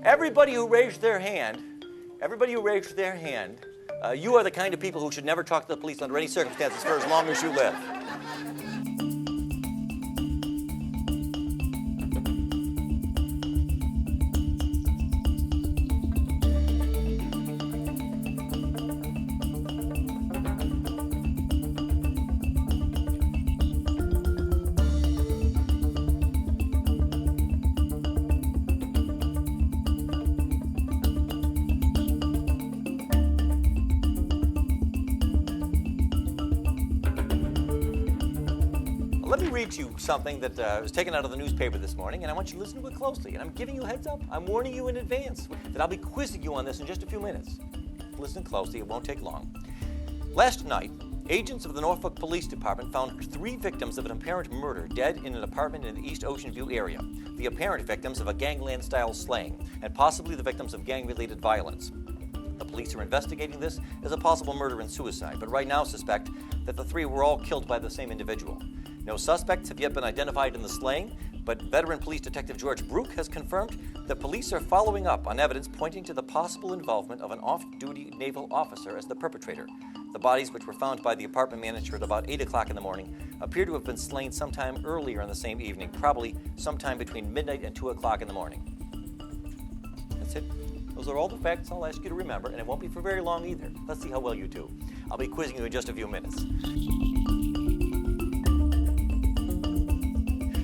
Everybody who raised their hand, you are the kind of people who should never talk to the police under any circumstances for as long as you live. Let me read to you something that was taken out of the newspaper this morning, and I want you to listen to it closely. And I'm giving you a heads up. I'm warning you in advance that I'll be quizzing you on this in just a few minutes. Listen closely. It won't take long. Last night, agents of the Norfolk Police Department found 3 victims of an apparent murder dead in an apartment in the East Ocean View area. The apparent victims of a gangland-style slaying, and possibly the victims of gang-related violence. The police are investigating this as a possible murder and suicide, but right now suspect that the 3 were all killed by the same individual. No suspects have yet been identified in the slaying, but veteran police detective George Brook has confirmed that police are following up on evidence pointing to the possible involvement of an off-duty naval officer as the perpetrator. The bodies, which were found by the apartment manager at about 8 o'clock in the morning, appear to have been slain sometime earlier in the same evening, probably sometime between midnight and 2 o'clock in the morning. That's it. Those are all the facts I'll ask you to remember, and it won't be for very long either. Let's see how well you do. I'll be quizzing you in just a few minutes.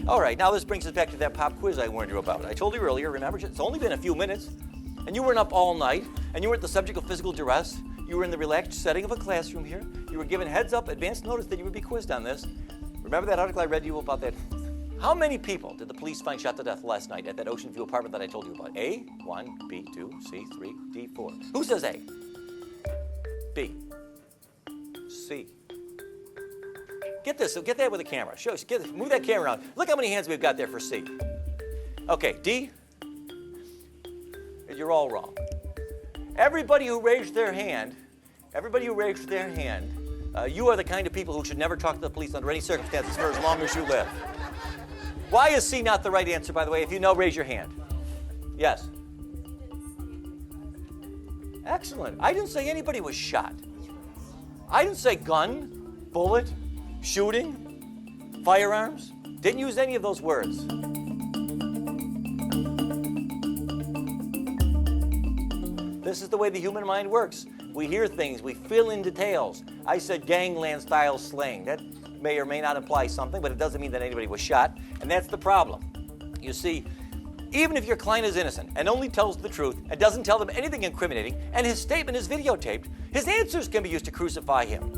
All right, now this brings us back to that pop quiz I warned you about. I told you earlier, remember, it's only been a few minutes, and you weren't up all night, and you weren't the subject of physical duress. You were in the relaxed setting of a classroom here. You were given heads up, advance notice that you would be quizzed on this. Remember that article I read to you about that? How many people did the police find shot to death last night at that Ocean View apartment that I told you about? A, 1, B, 2, C, 3, D, 4. Who says A? B. C. Get this, so get that with a camera. Move that camera around. Look how many hands we've got there for C. Okay, D. You're all wrong. Everybody who raised their hand, you are the kind of people who should never talk to the police under any circumstances for as long as you live. Why is C not the right answer, by the way? If you know, raise your hand. Yes? Excellent. I didn't say anybody was shot. I didn't say gun, bullet, shooting, firearms. Didn't use any of those words. This is the way the human mind works. We hear things, we fill in details. I said gangland-style slaying. That may or may not imply something, but it doesn't mean that anybody was shot, and that's the problem. You see, even if your client is innocent and only tells the truth and doesn't tell them anything incriminating, and his statement is videotaped, his answers can be used to crucify him.